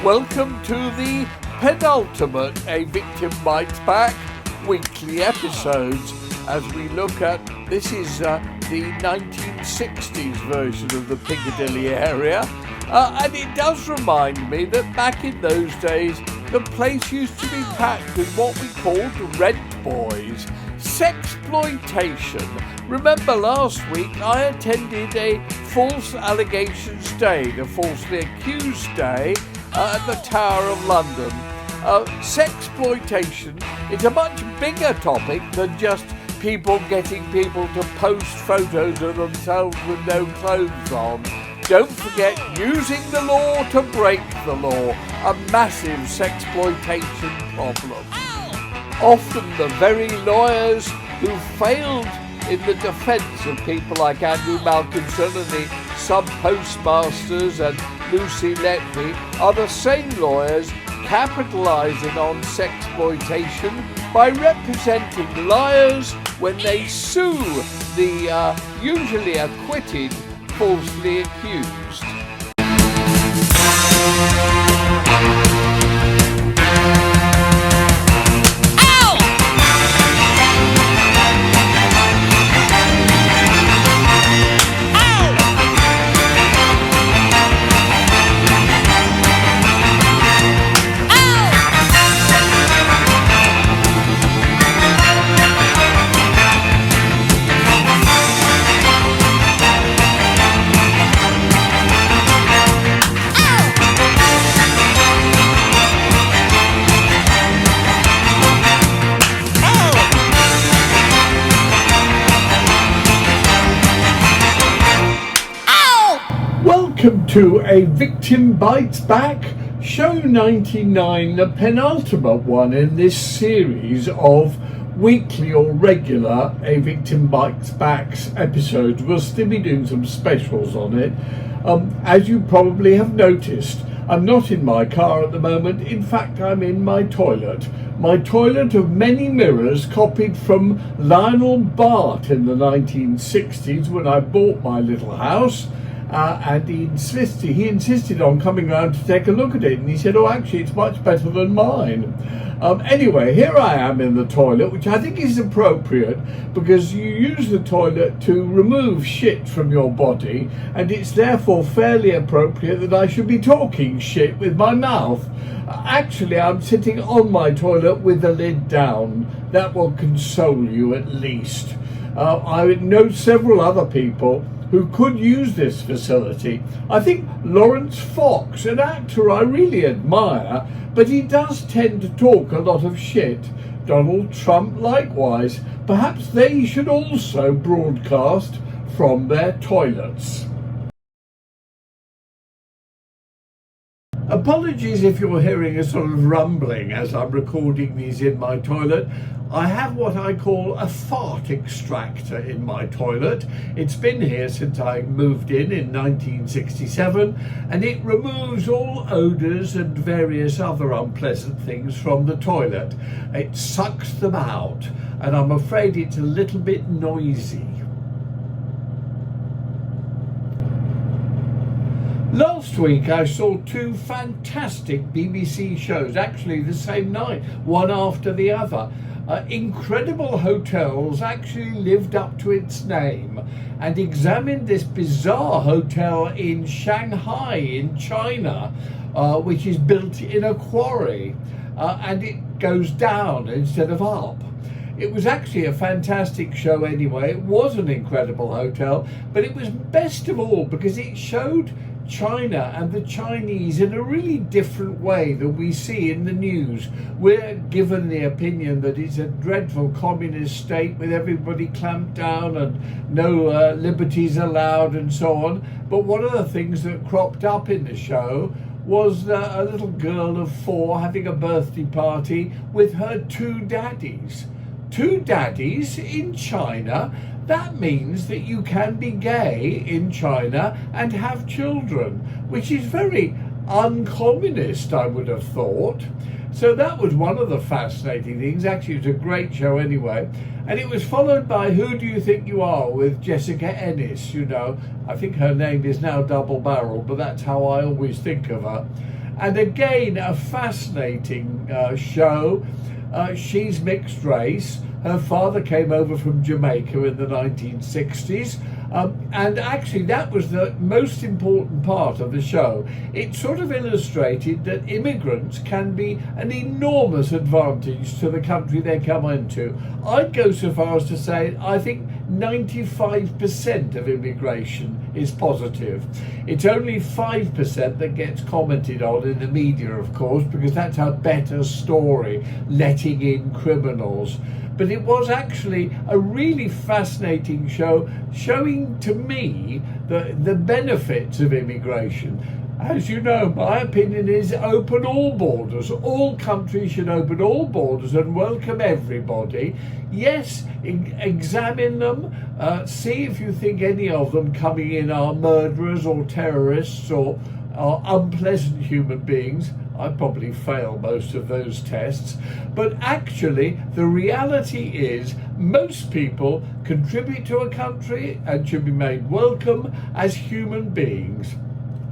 Welcome to the penultimate A Victim Bites Back weekly episodes as we look at, this is the 1960s version of the Piccadilly area, and it does remind me that back in those days the place used to be packed with what we called rent boys. Sexploitation. Remember last week I attended a false allegations day, the falsely accused day at the Tower of London. Sexploitation is a much bigger topic than just people getting people to post photos of themselves with no clothes on. Don't forget using the law to break the law, a massive sexploitation problem. Often the very lawyers who failed in the defence of people like Andrew Malkinson and the sub-postmasters and Lucy Letby are the same lawyers capitalising on sexploitation by representing liars when they sue the usually acquitted falsely accused. Welcome to A Victim Bites Back, show 99, the penultimate one in this series of weekly or regular A Victim Bites Back's episodes. We'll still be doing some specials on it. As you probably have noticed, I'm not in my car at the moment. In fact, I'm in my toilet. My toilet of many mirrors copied from Lionel Bart in the 1960s when I bought my little house. And he insisted on coming round to take a look at it, and he said, oh, actually it's much better than mine. Anyway, here I am in the toilet, which I think is appropriate because you use the toilet to remove shit from your body, and it's therefore fairly appropriate that I should be talking shit with my mouth. Actually, I'm sitting on my toilet with the lid down. That will console you at least. I know several other people who could use this facility. I think Lawrence Fox, an actor I really admire, but he does tend to talk a lot of shit. Donald Trump likewise. Perhaps they should also broadcast from their toilets. Apologies if you're hearing a sort of rumbling as I'm recording these in my toilet. I have what I call a fart extractor in my toilet. It's been here since I moved in 1967, and it removes all odours and various other unpleasant things from the toilet. It sucks them out, and I'm afraid it's a little bit noisy. Last week I saw two fantastic BBC shows, actually the same night, one after the other. Incredible Hotels actually lived up to its name and examined this bizarre hotel in Shanghai in China, which is built in a quarry, and it goes down instead of up. It was actually a fantastic show anyway. It was an incredible hotel, but it was best of all because it showed China and the Chinese in a really different way than we see in the news. We're given the opinion that it's a dreadful communist state with everybody clamped down and no liberties allowed and so on. But one of the things that cropped up in the show was a little girl of 4 having a birthday party with her 2 daddies. 2 daddies in China? That means that you can be gay in China and have children, which is very uncommunist, I would have thought. So that was one of the fascinating things. Actually, it was a great show anyway. And it was followed by Who Do You Think You Are with Jessica Ennis, you know. I think her name is now Double Barrel, but that's how I always think of her. And again, a fascinating show. She's mixed race. Her father came over from Jamaica in the 1960s. And actually, that was the most important part of the show. It sort of illustrated that immigrants can be an enormous advantage to the country they come into. I'd go so far as to say I think 95% of immigration is positive. It's only 5% that gets commented on in the media, of course, because that's a better story, letting in criminals. But it was actually a really fascinating show, showing to me the benefits of immigration. As you know, my opinion is open all borders. All countries should open all borders and welcome everybody. Yes, examine them, see if you think any of them coming in are murderers or terrorists or are unpleasant human beings. I probably fail most of those tests, but actually the reality is most people contribute to a country and should be made welcome as human beings.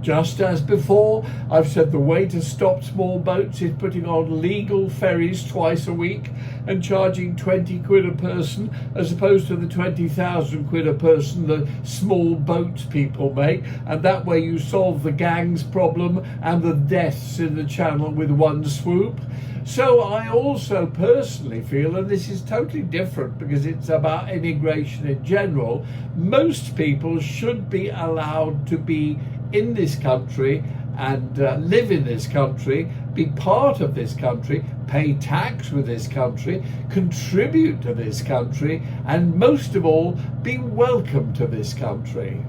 Just as before, I've said the way to stop small boats is putting on legal ferries twice a week and charging 20 quid a person as opposed to the 20,000 quid a person that small boats people make, and that way you solve the gangs problem and the deaths in the channel with one swoop. So I also personally feel, and this is totally different because it's about immigration in general, most people should be allowed to be in this country and live in this country, be part of this country, pay tax with this country, contribute to this country, and most of all, be welcome to this country.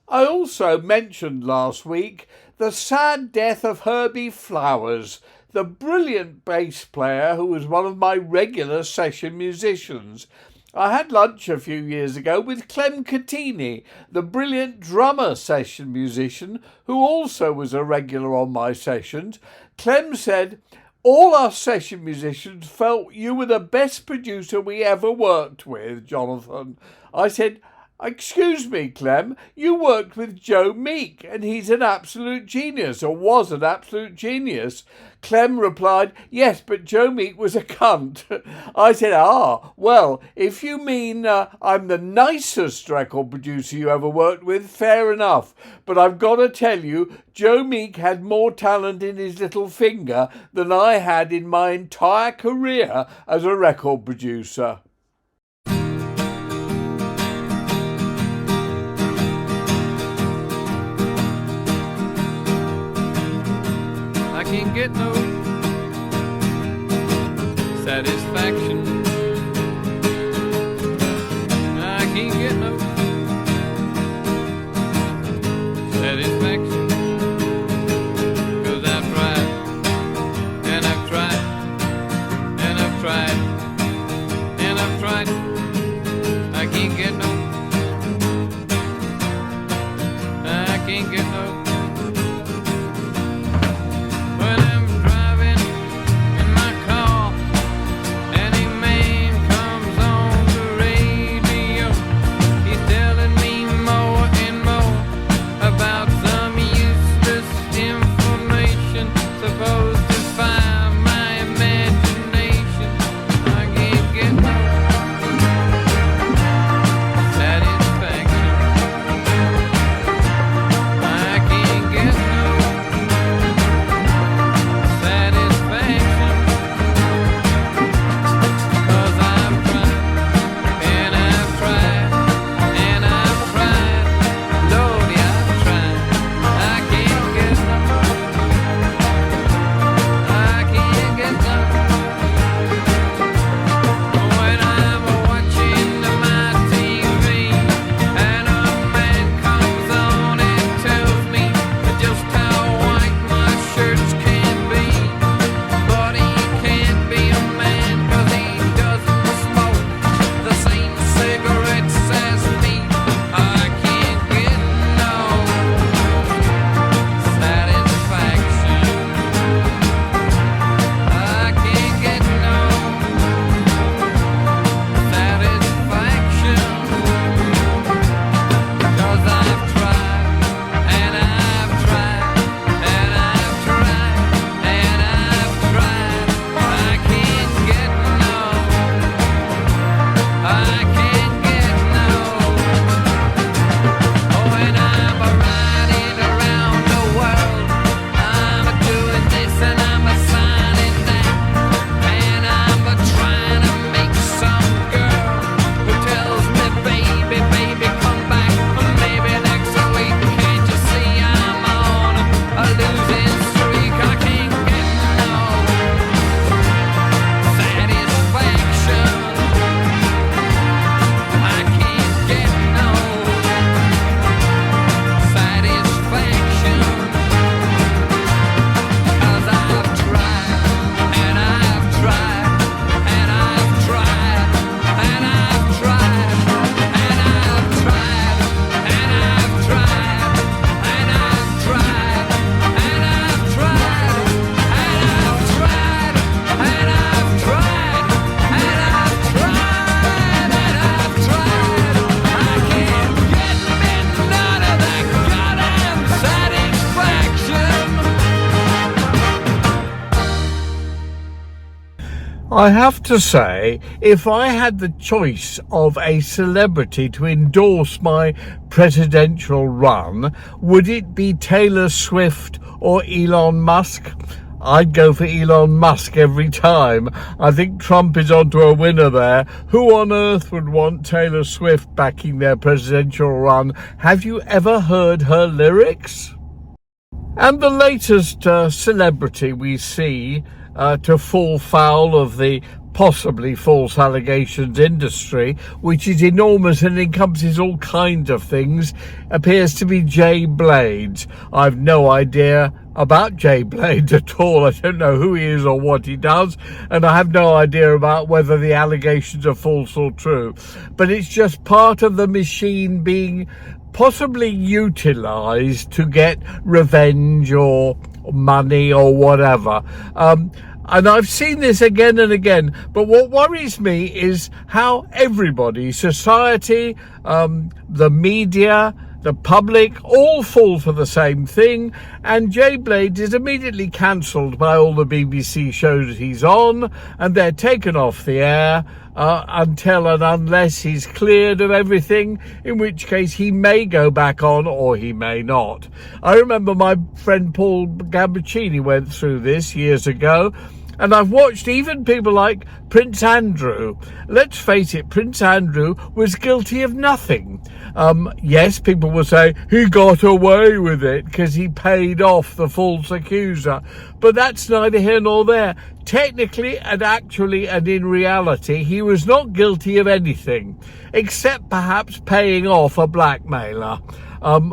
I also mentioned last week the sad death of Herbie Flowers, the brilliant bass player who was one of my regular session musicians. I had lunch a few years ago with Clem Catini, the brilliant drummer session musician who also was a regular on my sessions. Clem said, "All our session musicians felt you were the best producer we ever worked with, Jonathan." I said, "Excuse me, Clem, you worked with Joe Meek and he's an absolute genius, or was an absolute genius." Clem replied, "Yes, but Joe Meek was a cunt." I said, well, if you mean I'm the nicest record producer you ever worked with, fair enough. But I've got to tell you, Joe Meek had more talent in his little finger than I had in my entire career as a record producer. I can't get no satisfaction. I can't get no satisfaction. 'Cause I've tried, and I've tried, and I've tried, and I've I have to say, if I had the choice of a celebrity to endorse my presidential run, would it be Taylor Swift or Elon Musk? I'd go for Elon Musk every time. I think Trump is onto a winner there. Who on earth would want Taylor Swift backing their presidential run? Have you ever heard her lyrics? And the latest celebrity we see to fall foul of the possibly false allegations industry, which is enormous and encompasses all kinds of things, appears to be Jay Blades. I've no idea about Jay Blades at all. I don't know who he is or what he does, and I have no idea about whether the allegations are false or true. But it's just part of the machine being possibly utilized to get revenge or money or whatever. And I've seen this again and again, but what worries me is how everybody, society, the media, the public, all fall for the same thing, and Jay Blades is immediately cancelled by all the BBC shows he's on, and they're taken off the air until and unless he's cleared of everything, in which case he may go back on or he may not. I remember my friend Paul Gambaccini went through this years ago, and I've watched even people like Prince Andrew. Let's face it, Prince Andrew was guilty of nothing. Yes, people will say he got away with it because he paid off the false accuser. But that's neither here nor there. Technically and actually and in reality, he was not guilty of anything, except perhaps paying off a blackmailer.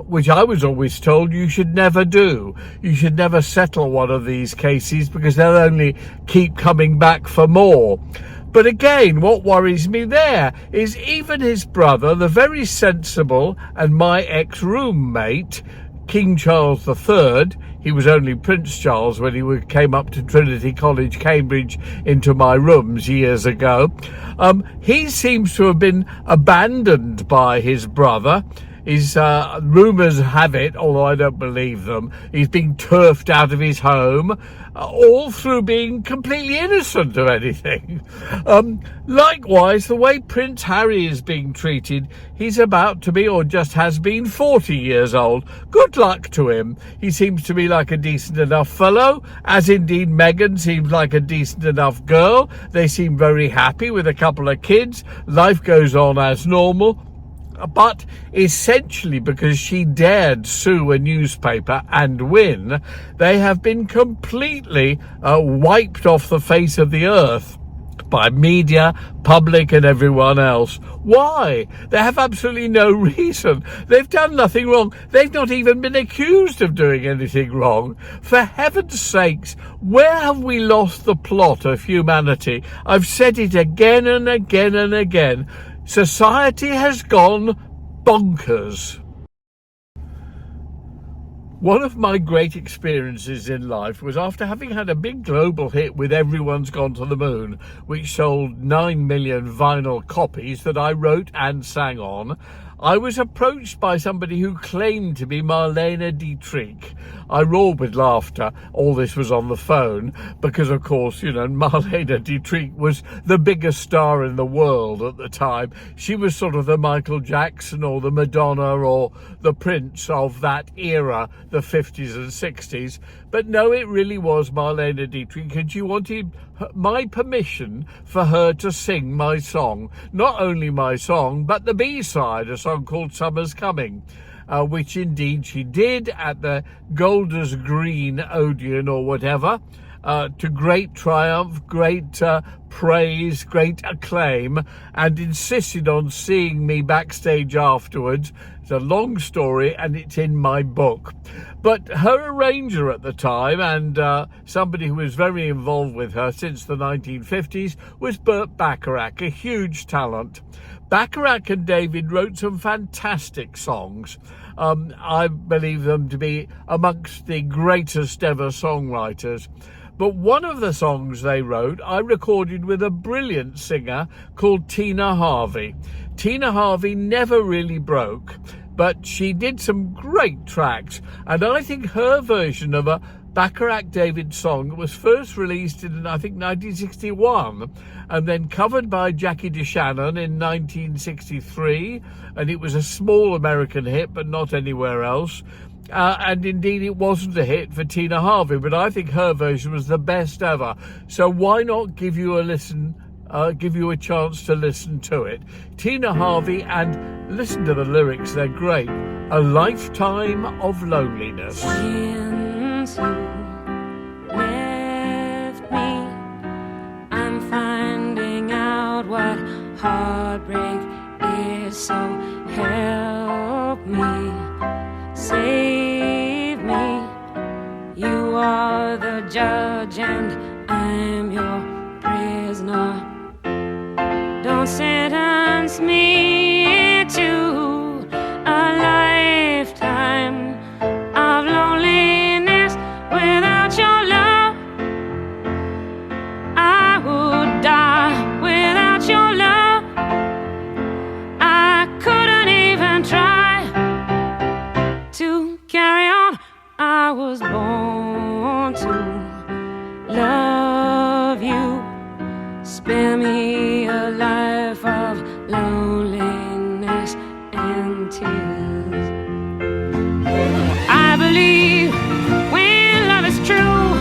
Which I was always told you should never do. You should never settle one of these cases because they'll only keep coming back for more. But again, what worries me there is even his brother, the very sensible and my ex-roommate, King Charles III, he was only Prince Charles when he came up to Trinity College, Cambridge, into my rooms years ago. He seems to have been abandoned by his brother. His rumours have it, although I don't believe them, he's being turfed out of his home, all through being completely innocent of anything. Likewise, the way Prince Harry is being treated, he's about to be, or just has been, 40 years old. Good luck to him. He seems to be like a decent enough fellow, as indeed Meghan seems like a decent enough girl. They seem very happy with a couple of kids. Life goes on as normal. But essentially because she dared sue a newspaper and win, they have been completely wiped off the face of the earth by media, public and everyone else. Why? They have absolutely no reason. They've done nothing wrong. They've not even been accused of doing anything wrong. For heaven's sakes, where have we lost the plot of humanity? I've said it again and again and again. Society has gone bonkers. One of my great experiences in life was after having had a big global hit with Everyone's Gone to the Moon, which sold 9 million vinyl copies that I wrote and sang on. I was approached by somebody who claimed to be Marlene Dietrich. I roared with laughter. All this was on the phone because, of course, Marlene Dietrich was the biggest star in the world at the time. She was sort of the Michael Jackson or the Madonna or the Prince of that era, the 50s and 60s. But no, it really was Marlene Dietrich, and she wanted my permission for her to sing my song. Not only my song, but the B-side, a song called Summer's Coming, which indeed she did at the Golders Green Odeon or whatever, to great triumph, great praise, great acclaim, and insisted on seeing me backstage afterwards. It's a long story and it's in my book. But her arranger at the time, and somebody who was very involved with her since the 1950s, was Burt Bacharach, a huge talent. Bacharach and David wrote some fantastic songs. I believe them to be amongst the greatest ever songwriters. But one of the songs they wrote, I recorded with a brilliant singer called Tina Harvey. Tina Harvey never really broke, but she did some great tracks. And I think her version of a Bacharach David song that was first released in, I think, 1961, and then covered by Jackie DeShannon in 1963, and it was a small American hit, but not anywhere else. And indeed, it wasn't a hit for Tina Harvey, but I think her version was the best ever. So why not give you a listen, give you a chance to listen to it? Tina Harvey, and listen to the lyrics, they're great. A lifetime of loneliness. Since you left me, I'm finding out what heartbreak is, so help me. Save me. You are the judge and I'm your prisoner. Don't sentence me to a lifetime of loneliness without your love. I would die without your love. I couldn't even try to carry on. I was born to love you. Spare me a life of loneliness and tears. I believe when love is true,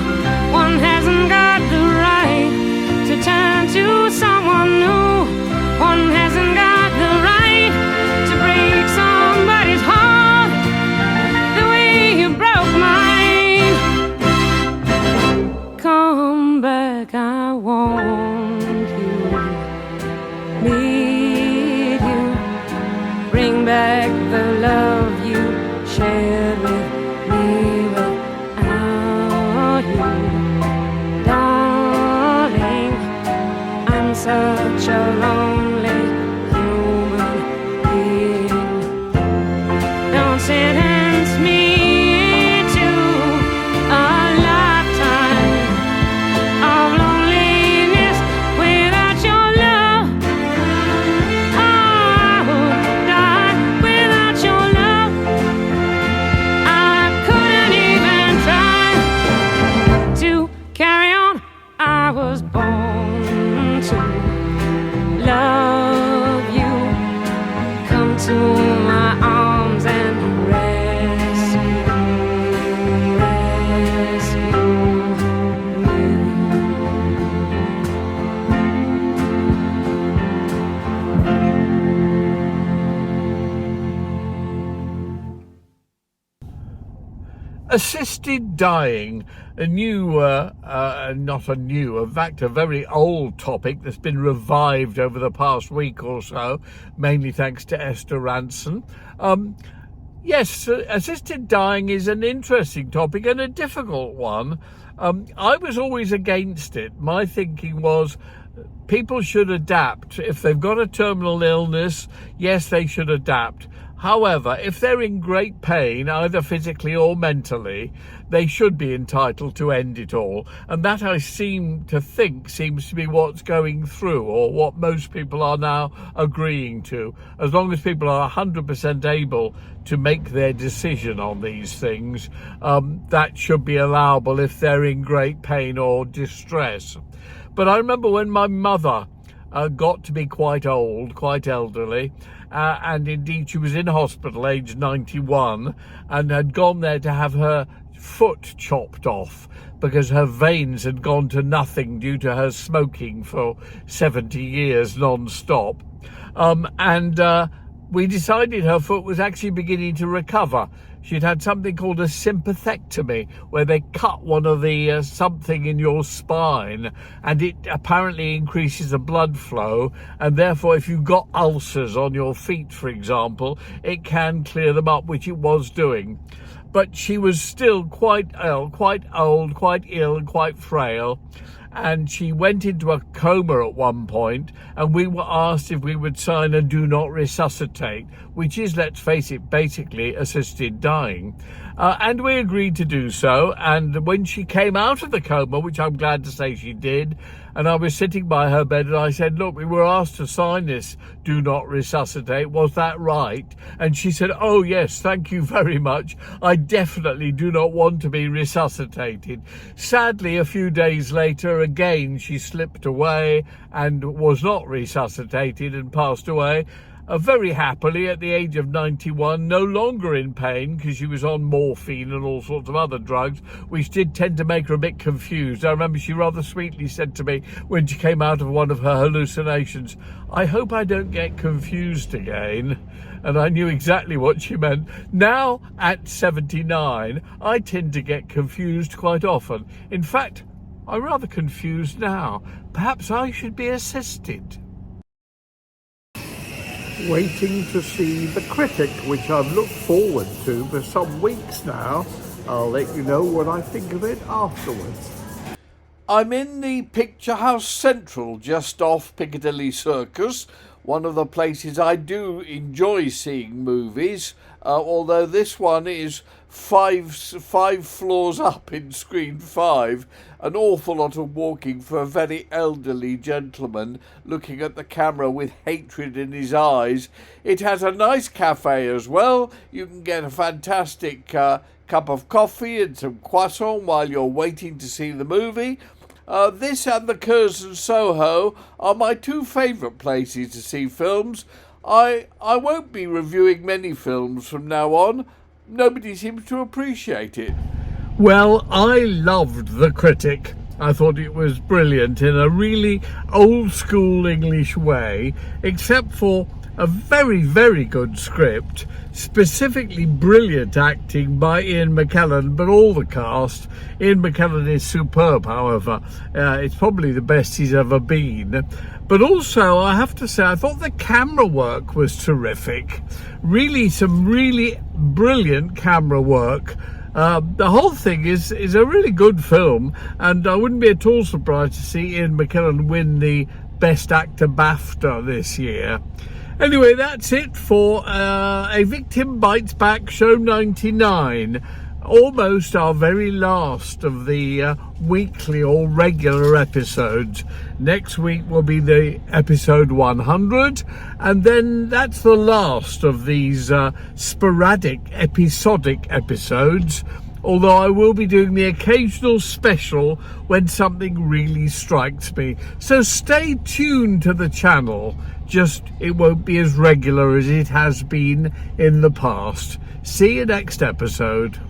one hasn't got the right to turn to someone new. One hasn't got the right to break somebody's heart the way you broke mine. Come back, I want you, need you. Bring back the love you shared with me without you. Darling, I'm such a lonely human being. Don't sentence me to a lifetime of loneliness without your love. I would die without your love. I couldn't even try to carry on. I was born to love you. Come to my arms and rescue me. Assisted dying, a new, not a new, in fact, a very old topic that's been revived over the past week or so, mainly thanks to Esther Ranson. Yes, assisted dying is an interesting topic and a difficult one. I was always against it. My thinking was people should adapt. If they've got a terminal illness, yes, they should adapt. However, if they're in great pain, either physically or mentally, they should be entitled to end it all. And that, I seem to think, seems to be what's going through, or what most people are now agreeing to. As long as people are 100% able to make their decision on these things, that should be allowable if they're in great pain or distress. But I remember when my mother got to be quite old, quite elderly, and indeed she was in hospital aged 91 and had gone there to have her foot chopped off because her veins had gone to nothing due to her smoking for 70 years non-stop. We decided her foot was actually beginning to recover. She'd had something called a sympathectomy, where they cut one of the something in your spine, and it apparently increases the blood flow, and therefore if you've got ulcers on your feet, for example, it can clear them up, which it was doing. But she was still quite ill, quite old, quite ill and quite frail. and she went into a coma at one point, and we were asked if we would sign a do not resuscitate, which is, let's face it, basically assisted dying. And we agreed to do so, and when she came out of the coma, which I'm glad to say she did, and I was sitting by her bed and I said, look, we were asked to sign this do not resuscitate, was that right? And she said, oh yes, thank you very much, I definitely do not want to be resuscitated. Sadly, a few days later, again she slipped away and was not resuscitated and passed away. Very happily at the age of 91, no longer in pain because she was on morphine and all sorts of other drugs, which did tend to make her a bit confused. I remember she rather sweetly said to me when she came out of one of her hallucinations, I hope I don't get confused again. And I knew exactly what she meant. Now, at 79, I tend to get confused quite often. In fact, I'm rather confused now. Perhaps I should be assisted. Waiting to see The Critic, which I've looked forward to for some weeks now. I'll let you know what I think of it afterwards. I'm in the Picture House Central, just off Piccadilly Circus, one of the places I do enjoy seeing movies, although this one is five floors up in screen 5, an awful lot of walking for a very elderly gentleman looking at the camera with hatred in his eyes. It has a nice cafe as well. You can get a fantastic cup of coffee and some croissant while you're waiting to see the movie. This and the Curzon Soho are my two favourite places to see films. I won't be reviewing many films from now on. Nobody seems to appreciate it. Well, I loved The Critic. I thought it was brilliant in a really old school English way, except for a very, very good script, specifically brilliant acting by Ian McKellen, but all the cast. Ian McKellen is superb, however. It's probably the best he's ever been. But also, I have to say, I thought the camera work was terrific. Really, some really brilliant camera work. The whole thing is a really good film, and I wouldn't be at all surprised to see Ian McKellen win the Best Actor BAFTA this year. Anyway, that's it for A Victim Bites Back, show 99. Almost our very last of the weekly or regular episodes. Next week will be the episode 100, and then that's the last of these sporadic, episodic episodes. Although I will be doing the occasional special when something really strikes me. So stay tuned to the channel, just it won't be as regular as it has been in the past. See you next episode.